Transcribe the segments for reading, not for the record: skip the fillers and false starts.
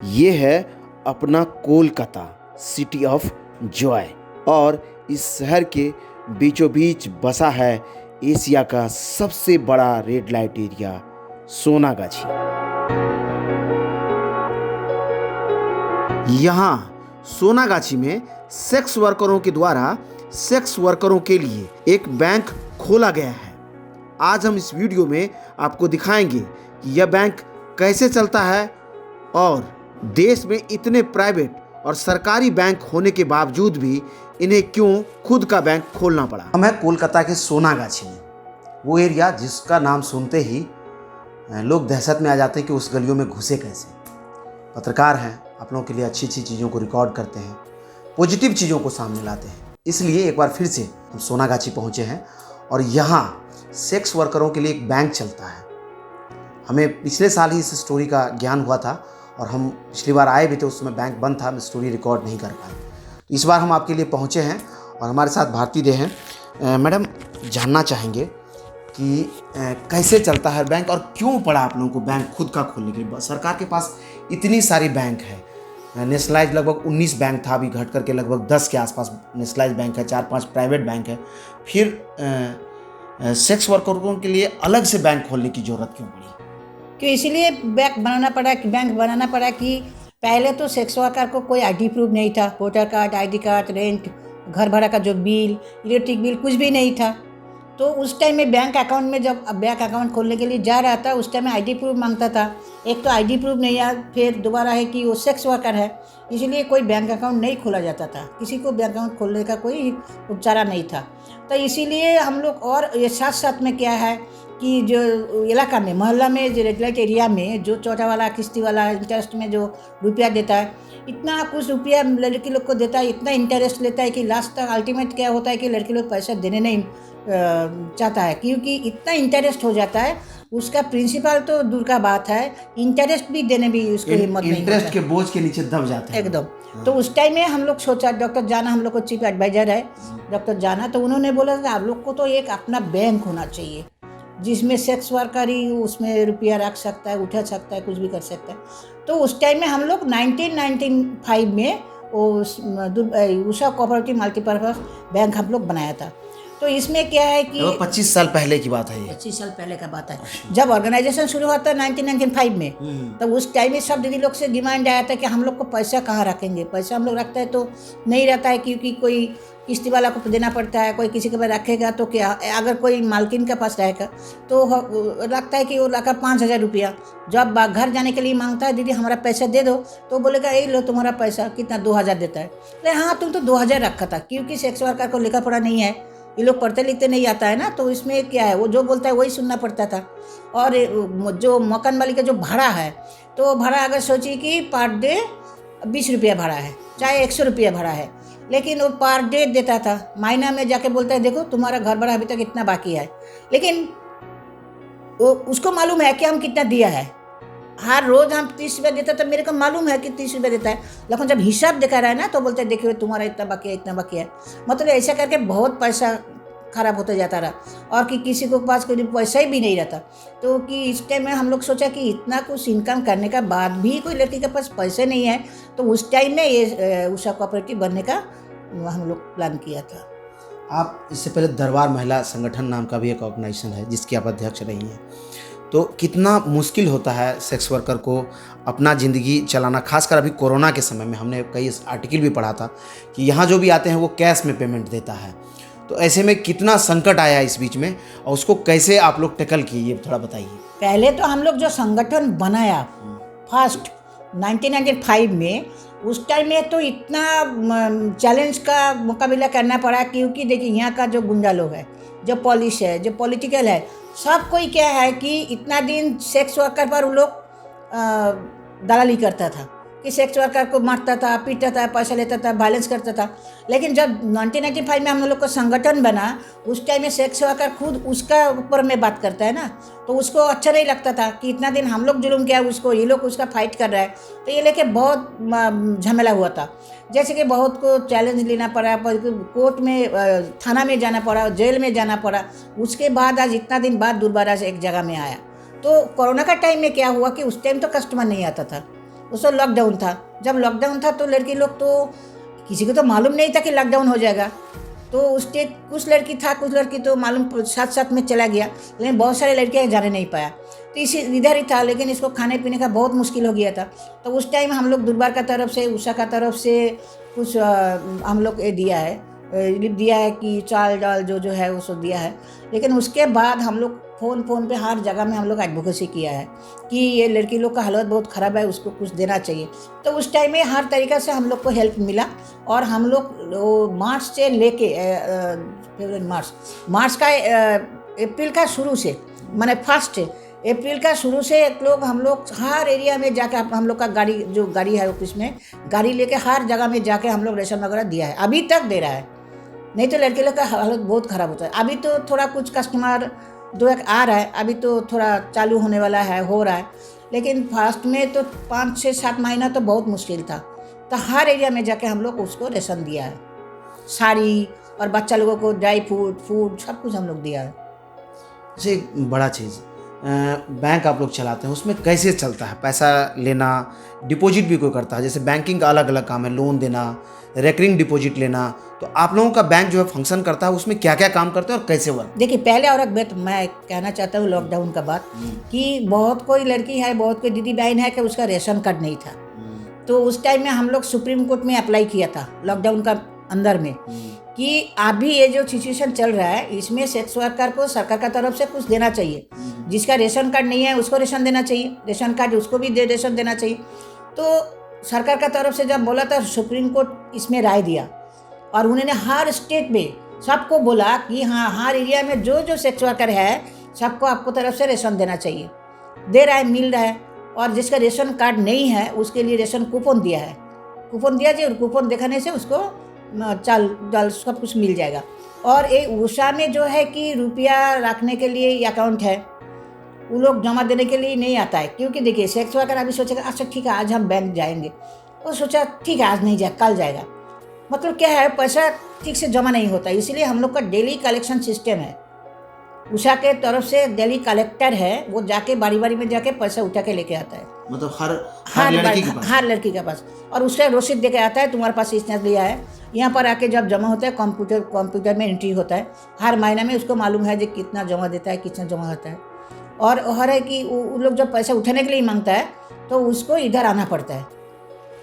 ये है अपना कोलकाता, सिटी ऑफ जॉय। और इस शहर के बीचों बीच बसा है एशिया का सबसे बड़ा रेड लाइट एरिया सोनागाछी। यहाँ सोनागाछी में सेक्स वर्करों के द्वारा सेक्स वर्करों के लिए एक बैंक खोला गया है। आज हम इस वीडियो में आपको दिखाएंगे कि यह बैंक कैसे चलता है और देश में इतने प्राइवेट और सरकारी बैंक होने के बावजूद भी इन्हें क्यों खुद का बैंक खोलना पड़ा। हम हैं कोलकाता के सोनागाछी में, वो एरिया जिसका नाम सुनते ही लोग दहशत में आ जाते हैं कि उस गलियों में घुसे कैसे। पत्रकार हैं, आप लोगों के लिए अच्छी अच्छी चीज़ों को रिकॉर्ड करते हैं, पॉजिटिव चीज़ों को सामने लाते हैं। इसलिए एक बार फिर से हम सोनागाछी पहुँचे हैं और यहाँ सेक्स वर्करों के लिए एक बैंक चलता है। हमें पिछले साल ही इस स्टोरी का ज्ञान हुआ था और हम पिछली बार आए भी थे, उस समय बैंक बंद था, मैं स्टोरी रिकॉर्ड नहीं कर पाए। तो इस बार हम आपके लिए पहुँचे हैं और हमारे साथ भारती दे हैं। मैडम, जानना चाहेंगे कि कैसे चलता है बैंक और क्यों पड़ा आप लोगों को बैंक खुद का खोलने के लिए। सरकार के पास इतनी सारी बैंक है, नेशनलाइज लगभग 19 बैंक था, अभी घट करके लगभग 10 के आसपास नेशनलाइज बैंक है, 4-5 प्राइवेट बैंक है। फिर सेक्स वर्करों के लिए अलग से बैंक खोलने की ज़रूरत क्यों पड़ी? क्यों इसीलिए बैंक बनाना पड़ा कि पहले तो सेक्स वर्कर को कोई आईडी प्रूफ नहीं था, voter card, ID card, rent, घर भाड़ा का जो बिल, इलेक्ट्रिक बिल कुछ भी नहीं था। तो उस टाइम में बैंक अकाउंट में जब बैंक अकाउंट खोलने के लिए जा रहा था, उस टाइम में आईडी प्रूफ मांगता था। एक तो आईडी प्रूफ नहीं है, फिर दोबारा है कि वो सेक्स वर्कर है, इसीलिए कोई बैंक अकाउंट नहीं खोला जाता था। किसी को बैंक अकाउंट खोलने का कोई उपचारा नहीं था। तो इसीलिए हम लोग, और ये साथ साथ में क्या है कि जो इलाका में, मोहल्ला में, जो रेड लाइट एरिया में जो छोटा वाला किस्ती वाला इंटरेस्ट में जो रुपया देता है, इतना कुछ रुपया लड़की लोग को देता है, इतना इंटरेस्ट लेता है कि लास्ट तक अल्टीमेट क्या होता है कि लड़की लोग पैसा देने नहीं चाहता है, क्योंकि इतना इंटरेस्ट हो जाता है। उसका प्रिंसिपल तो दूर का बात है, इंटरेस्ट भी देने भी उसको हिम्मत नहीं, इंटरेस्ट के बोझ के नीचे दब जाते हैं एकदम। तो उस टाइम में हम लोग सोचा, डॉक्टर जाना हम लोग को चीफ एडवाइजर है डॉक्टर जाना, तो उन्होंने बोला कि आप लोग को तो एक अपना बैंक होना चाहिए जिसमें सेक्स वर्कर ही उसमें रुपया रख सकता है, उठा सकता है, कुछ भी कर सकता है। तो उस टाइम में हम लोग 1995 में उषा कोऑपरेटिव मल्टीपर्पज़ बैंक हम लोग बनाया था। तो इसमें क्या है कि 25 साल पहले की बात है ये। 25 साल पहले का बात है, जब ऑर्गेनाइजेशन शुरू हुआ था 1995 में। तब उस टाइम में सब दीदी लोग से डिमांड आया था कि हम लोग को पैसा कहाँ रखेंगे। पैसा हम लोग रखते हैं तो नहीं रहता है, क्योंकि कोई किस्ती वाला को देना पड़ता है, कोई किसी के पास रखेगा तो क्या, अगर कोई मालकिन के पास रहेगा तो लगता है कि वो रखा 5,000 रुपया। जब घर जाने के लिए मांगता है, दीदी हमारा पैसा दे दो, तो बोलेगा ये लो तुम्हारा पैसा, कितना 2,000 देता है। अरे हाँ, तुम तो 2,000 रखा था, क्योंकि सेक्स वर्कर को लिखा पढ़ा नहीं है, ये लोग पढ़ते लिखते नहीं आता है ना, तो इसमें क्या है, वो जो बोलता है वही सुनना पड़ता था। और जो मकान मालिक का जो भाड़ा है, तो भाड़ा अगर सोचिए कि पर डे 20 रुपया भाड़ा है, चाहे 100 रुपया भाड़ा है, लेकिन वो पर डे देता था। महीना में जाके बोलता है देखो तुम्हारा घर भाड़ा अभी तक इतना बाकी है, लेकिन वो उसको मालूम है कि हम कितना दिया है। हर रोज़ हम 30 रुपया देता था, मेरे को मालूम है कि 30 रुपया देता है, लेकिन जब हिसाब दिखा रहा है ना तो बोलते हैं देखिए तुम्हारा इतना बाकी है, इतना बाकी है। मतलब ऐसा करके बहुत पैसा खराब होता जाता रहा, और कि किसी को पास कोई पैसा ही भी नहीं रहता। तो कि इस टाइम में हम लोग सोचा कि इतना कुछ इनकम करने का बाद भी कोई लड़की के पास पैसे नहीं है, तो उस टाइम में ये उषा कोऑपरेटिव बनने का हम लोग प्लान किया था। आप इससे पहले दरबार महिला संगठन नाम का भी एक ऑर्गेनाइजेशन है जिसकी आप अध्यक्ष रही हैं। तो कितना मुश्किल होता है सेक्स वर्कर को अपना ज़िंदगी चलाना, खासकर अभी कोरोना के समय में। हमने कई आर्टिकल भी पढ़ा था कि यहाँ जो भी आते हैं वो कैश में पेमेंट देता है। तो ऐसे में कितना संकट आया इस बीच में और उसको कैसे आप लोग टैकल किए, ये थोड़ा बताइए। पहले तो हम लोग जो संगठन बनाया फर्स्ट 1995 में, उस टाइम में तो इतना चैलेंज का मुकाबला करना पड़ा, क्योंकि देखिए यहाँ का जो गुंडा लोग है, जो पुलिस है, जो पॉलिटिकल है, सब कोई क्या है कि इतना दिन सेक्स वर्कर पर वो लोग दलाली करता था कि सेक्स वर्कर को मारता था, पीटता था, पैसा लेता था, वायलेंस करता था। लेकिन जब 1995 में हम लोग को संगठन बना, उस टाइम में सेक्स वर्कर खुद उसका ऊपर में बात करता है ना, तो उसको अच्छा नहीं लगता था कि इतना दिन हम लोग जुल्म किया उसको, ये लोग उसका फाइट कर रहा है। तो ये लेके बहुत झमेला हुआ था, जैसे कि बहुत को चैलेंज लेना पड़ा, कोर्ट में, थाना में जाना पड़ा, जेल में जाना पड़ा। उसके बाद आज इतना दिन बाद दोबारा से एक जगह में आया। तो कोरोना का टाइम में क्या हुआ कि उस टाइम तो कस्टमर नहीं आता था, उस वक्त लॉकडाउन था। जब लॉकडाउन था तो लड़की लोग तो किसी को तो मालूम नहीं था कि लॉकडाउन हो जाएगा, तो उस डेट कुछ लड़की था, कुछ लड़की तो मालूम साथ साथ में चला गया, लेकिन बहुत सारे लड़कियाँ जाने नहीं पाया, तो इसी इधर ही था। लेकिन इसको खाने पीने का बहुत मुश्किल हो गया था। तो उस टाइम हम लोग दुर्बार का तरफ से, उषा का तरफ से कुछ हम लोग ये दिया है, रिलीफ दिया है कि चाल डाल जो है वो सब दिया है। लेकिन उसके बाद हम लोग फ़ोन पे हर जगह में हम लोग एडवोकेसी किया है कि ये लड़की लोग का हालत बहुत ख़राब है, उसको कुछ देना चाहिए। तो उस टाइम में हर तरीक़ा से हम लोग को हेल्प मिला, और हम लोग मार्च से लेके मार्च का अप्रैल का शुरू से, माने फर्स्ट अप्रैल का शुरू से एक लोग हम लोग हर एरिया में जाके, हम लोग का गाड़ी है ऑफिस में, गाड़ी लेके हर जगह में जाके हम लोग रेशन वगैरह दिया है, अभी तक दे रहा है। नहीं तो लड़के लोग का हालत बहुत ख़राब होता है। अभी तो थोड़ा कुछ कस्टमर 2-1 आ रहा है, अभी तो थोड़ा चालू होने वाला है, हो रहा है। लेकिन फर्स्ट में तो 5-6-7 महीना तो बहुत मुश्किल था। तो हर एरिया में जाके हम लोग उसको रेशन दिया है, साड़ी और बच्चा लोगों को ड्राई फूड सब कुछ हम लोग दिया है। अच्छा, एक बड़ा चीज़, बैंक आप लोग चलाते हैं, उसमें कैसे चलता है? पैसा लेना, डिपॉजिट भी कोई करता है, जैसे बैंकिंग का अलग अलग काम है, लोन देना, रेकरिंग डिपॉजिट लेना, तो आप लोगों का बैंक जो है फंक्शन करता है, उसमें क्या क्या काम करते हैं और कैसे वर्क? देखिए, पहले और एक बात मैं कहना चाहता हूँ लॉकडाउन का बात, कि बहुत कोई लड़की है, बहुत कोई दीदी बहन है कि उसका रेशन कार्ड नहीं था। तो उस टाइम में हम लोग सुप्रीम कोर्ट में अप्लाई किया था लॉकडाउन का अंदर में, कि अभी ये जो सिचुएशन चल रहा है इसमें सेक्स वर्कर को सरकार का तरफ से कुछ देना चाहिए। जिसका रेशन कार्ड नहीं है उसको रेशन देना चाहिए, रेशन कार्ड उसको भी रेशन देना चाहिए। तो सरकार का तरफ से जब बोला था, सुप्रीम कोर्ट इसमें राय दिया, और उन्होंने हर स्टेट में सबको बोला कि हाँ, हर एरिया में जो सेक्स वर्कर है सबको आपको तरफ से रेशन देना चाहिए। दे रहा है, मिल रहा है। और जिसका रेशन कार्ड नहीं है उसके लिए रेशन कूपन दिया है, कूपन दिया जाए, और कूपन दिखाने से उसको चाल डाल सब कुछ मिल जाएगा। और एक उषा में जो है कि रुपया रखने के लिए अकाउंट है, वो लोग जमा देने के लिए नहीं आता है। क्योंकि देखिए, सेक्स वर्कर अभी सोचेगा अच्छा ठीक है आज हम बैंक जाएंगे, वो सोचा ठीक है आज नहीं जाए कल जाएगा, मतलब क्या है, पैसा ठीक से जमा नहीं होता। इसीलिए हम लोग का डेली कलेक्शन सिस्टम है। उषा के तरफ से डेली कलेक्टर है, वो जाके बारी बारी में जाके पैसा उठा के लेके आता है, मतलब हर लड़की के पास, और उसका रसीद दे के आता है, तुम्हारे पास इतना लिया है। यहाँ पर आके जब जमा होता है, कंप्यूटर में एंट्री होता है, हर महीने में उसको मालूम है जो कितना जमा देता है, कितना जमा होता है। और है कि वो लोग जब पैसा उठाने के लिए मांगता है तो उसको इधर आना पड़ता है,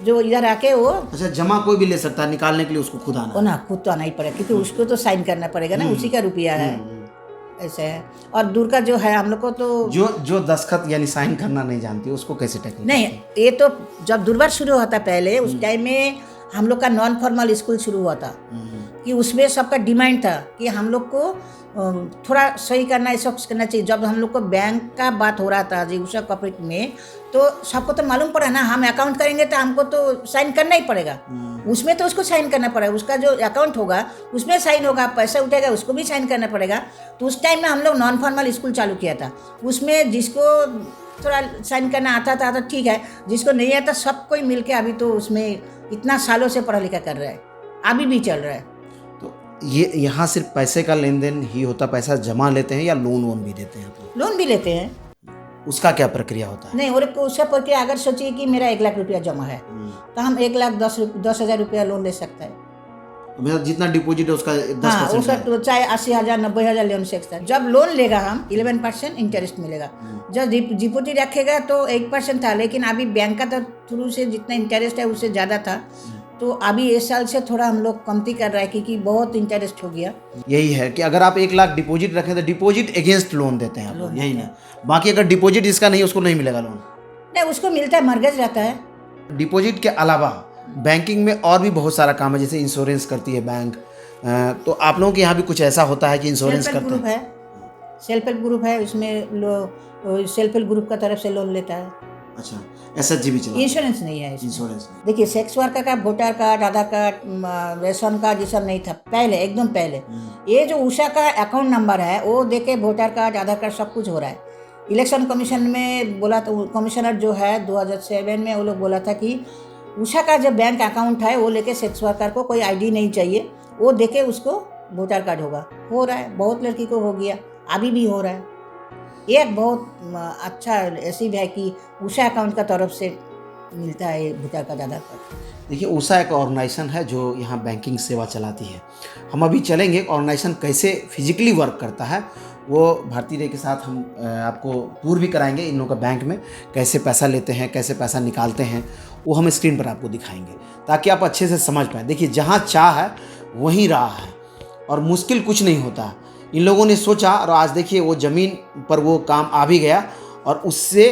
जो इधर आके वो, अच्छा, जमा कोई भी ले सकता है, निकालने के लिए उसको खुद आना, ना खुद तो आना ही पड़ेगा, क्योंकि उसको तो साइन करना पड़ेगा ना, उसी का रुपया है, ऐसे है। और दूर का जो है हम लोग को तो जो दस्तखत यानी साइन करना नहीं जानती उसको कैसे टेक्निक? नहीं, ये तो जब दुर्बार शुरू होता पहले, उस टाइम में हम लोग का नॉन फॉर्मल स्कूल शुरू हुआ था, कि उसमें सबका डिमांड था कि हम लोग को थोड़ा सही करना, ये सब करना चाहिए। जब हम लोग को बैंक का बात हो रहा था जी उषा कोऑपरेटिव में, तो सबको तो मालूम पड़ा ना, हम अकाउंट करेंगे तो हमको तो साइन करना ही पड़ेगा, उसमें तो उसको साइन करना पड़ेगा, उसका जो अकाउंट होगा उसमें साइन होगा, पैसा उठेगा उसको भी साइन करना पड़ेगा। तो उस टाइम में हम लोग नॉन फॉर्मल स्कूल चालू किया था, उसमें जिसको थोड़ा साइन करना आता था तो ठीक है, जिसको नहीं आता सब कोई मिल के अभी तो उसमें इतना सालों से पढ़ा लिखा कर रहा है, अभी भी चल रहा है। तो ये यहाँ सिर्फ पैसे का लेन देन ही होता, पैसा जमा लेते हैं या लोन वोन भी देते हैं आप लोग? लोन भी लेते हैं। उसका क्या प्रक्रिया होता है? नहीं, और उसका प्रक्रिया अगर सोचिए कि मेरा 1 लाख रुपया जमा है तो हम 1,10,000 रुपया लोन ले सकते हैं। मतलब जितना डिपॉजिट है उसका 10%? उसका तो चाहे 80,000 90,000 लोन सकता है। जब लोन लेगा हम 11% इंटरेस्ट मिलेगा। जब डिपॉजिट रखेगा तो 1% था, लेकिन अभी बैंक का थ्रू से जितना इंटरेस्ट है उससे ज़्यादा था, तो अभी इस साल से थोड़ा हम लोग कमती कर रहा है क्योंकि बहुत इंटरेस्ट हो गया। यही है कि अगर आप 1 लाख डिपॉजिट रखें तो डिपॉजिट अगेंस्ट लोन देते हैं आप लोग, यही ना? बाकी अगर डिपॉजिट इसका नहीं, उसको नहीं मिलेगा लोन? नहीं, उसको मिलता है, मर्गज रहता है। डिपॉजिट के अलावा बैंकिंग में और भी बहुत सारा काम है, जैसे इंश्योरेंस करती है बैंक, तो आप लोगों के यहाँ भी कुछ ऐसा होता है कि इंश्योरेंस करते ग्रुप है, सेल्फ हेल्प ग्रुप है, उसमें सेल्फ हेल्प ग्रुप का तरफ से लोन लेता है। अच्छा, एसएचजी भी चला? इंश्योरेंस नहीं है इसमें। इंश्योरेंस नहीं। देखिए, सेक्स वर्कर का वोटर कार्ड, आधार कार्ड, रेशन कार्ड ये सब नहीं था पहले, एकदम पहले। ये जो उषा का अकाउंट नंबर है वो देके वोटर कार्ड, आधार कार्ड सब कुछ हो रहा है। इलेक्शन कमीशन में बोला, तो कमिश्नर जो है 2007 में वो लोग बोला था कि उषा का जो बैंक अकाउंट है वो लेके सेक्स वर्कर को कोई आईडी नहीं चाहिए, वो देके उसको वोटर कार्ड होगा। हो रहा है, बहुत लड़की को हो गया, अभी भी हो रहा है। एक बहुत अच्छा ऐसी है कि उषा अकाउंट का तरफ से मिलता है भूटा का आधार पर। देखिए उषा एक ऑर्गेनाइजेशन है जो यहाँ बैंकिंग सेवा चलाती है। हम अभी चलेंगे ऑर्गेनाइजेशन कैसे फिजिकली वर्क करता है, वो भारती रे के साथ हम आपको टूर भी कराएंगे इन लोगों का बैंक में, कैसे पैसा लेते हैं, कैसे पैसा निकालते हैं, वो हम स्क्रीन पर आपको दिखाएंगे ताकि आप अच्छे से समझ पाएँ। देखिए जहाँ चाह है वहीं राह है और मुश्किल कुछ नहीं होता। इन लोगों ने सोचा और आज देखिए वो ज़मीन पर वो काम आ भी गया और उससे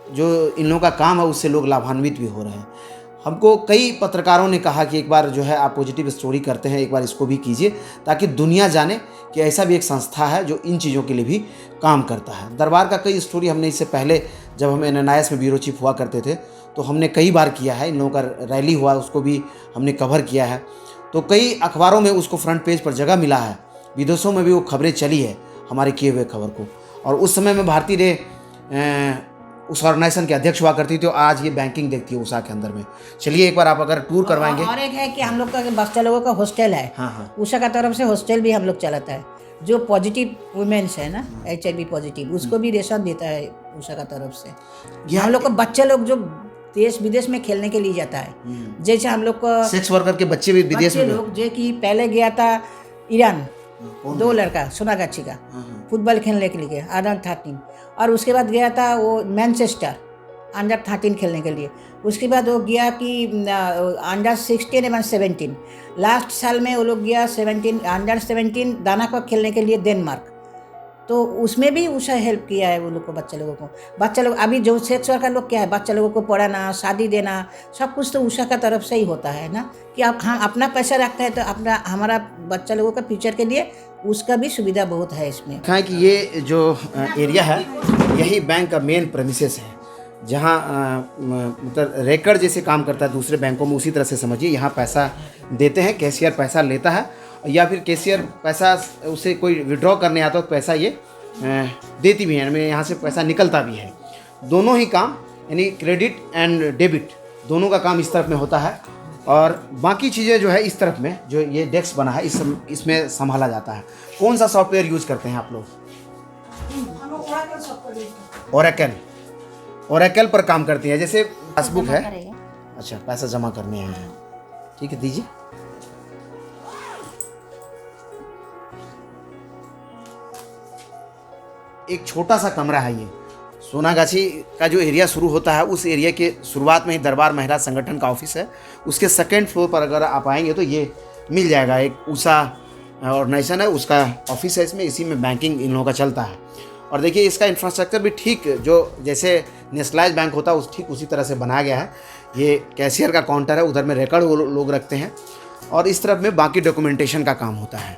जो इन लोगों का काम है उससे लोग लाभान्वित भी हो रहे हैं। हमको कई पत्रकारों ने कहा कि एक बार जो है आप पॉजिटिव स्टोरी करते हैं, एक बार इसको भी कीजिए ताकि दुनिया जाने कि ऐसा भी एक संस्था है जो इन चीज़ों के लिए भी काम करता है। दरबार का कई स्टोरी हमने इससे पहले जब हम एनएनआईएस में ब्यूरो चीफ हुआ करते थे तो हमने कई बार किया है। इन लोगों का रैली हुआ उसको भी हमने कवर किया है, तो कई अखबारों में उसको फ्रंट पेज पर जगह मिला है, विदेशों में भी वो खबरें चली है हमारे किए हुए खबर को। और उस समय में भारती रे उस ऑर्गेनाइजेशन के अध्यक्ष हुआ करती थी, तो आज ये बैंकिंग देखती है उषा के अंदर में। चलिए एक बार आप अगर टूर करवाएंगे। और एक है कि हम लोग का बच्चा लोगों का हॉस्टल है। हाँ। उषा का तरफ से हॉस्टल भी हम लोग चलाता है। जो पॉजिटिव वुमेन्स है ना, HIV पॉजिटिव, उसको भी रेशन देता है उषा का तरफ से। हम लोग को बच्चे लोग जो देश विदेश में खेलने के लिए जाता है, जैसे हम लोग को सेक्स वर्कर के बच्चे भी विदेश में लोग जो कि पहले गया था ईरान, 2 लड़का सोनागाछी का फुटबॉल खेलने के लिए गया अंडर-13, और उसके बाद गया था वो मैनचेस्टर अंडर-13 खेलने के लिए। उसके बाद वो गया कि अंडर-16 एवं 17, लास्ट साल में वो लोग गया अंडर-17 दानाकॉक खेलने के लिए डेनमार्क। तो उसमें भी उषा हेल्प किया है वो लोग को, बच्चे लोगों को। बच्चे लोग अभी जो सेक्स वर्कर लोग क्या है, बच्चे लोगों को पढ़ाना, शादी देना, सब कुछ तो उषा का तरफ से ही होता है ना, कि आप हम अपना पैसा रखते हैं तो अपना हमारा बच्चा लोगों का फ्यूचर के लिए उसका भी सुविधा बहुत है इसमें। कहा कि ये जो एरिया है यही बैंक का मेन प्रेमिसेस है, जहाँ मतलब रेकर्ड जैसे काम करता है दूसरे बैंकों में, उसी तरह से समझिए यहाँ पैसा देते हैं, कैशियर पैसा लेता है या फिर कैशियर पैसा उसे कोई विड्रॉ करने आता है तो पैसा ये देती भी है, यहाँ से पैसा निकलता भी है। दोनों ही काम यानी क्रेडिट एंड डेबिट दोनों का काम इस तरफ में होता है, और बाकी चीज़ें जो है इस तरफ में जो ये डेस्क बना है इसमें संभाला जाता है। कौन सा सॉफ्टवेयर यूज करते हैं आप लोग? ओरेकल पर काम करती है। जैसे पासबुक है, अच्छा पैसा जमा करने हैं, ठीक है दीजिए। एक छोटा सा कमरा है, ये सोनागाछी का जो एरिया शुरू होता है उस एरिया के शुरुआत में ही दरबार महिला संगठन का ऑफिस है। उसके सेकंड फ्लोर पर अगर आप आएंगे तो ये मिल जाएगा, एक उषा ऑर्गेनाइजेशन है उसका ऑफिस है इसमें, इसी में बैंकिंग इन लोगों का चलता है। और देखिए इसका इंफ्रास्ट्रक्चर भी ठीक जो जैसे नेशनलाइज बैंक होता है ठीक उसी तरह से बनाया गया है। ये कैशियर का काउंटर है, उधर में रिकॉर्ड वो लोग रखते हैं और इस तरफ में बाकी डॉक्यूमेंटेशन का काम होता है।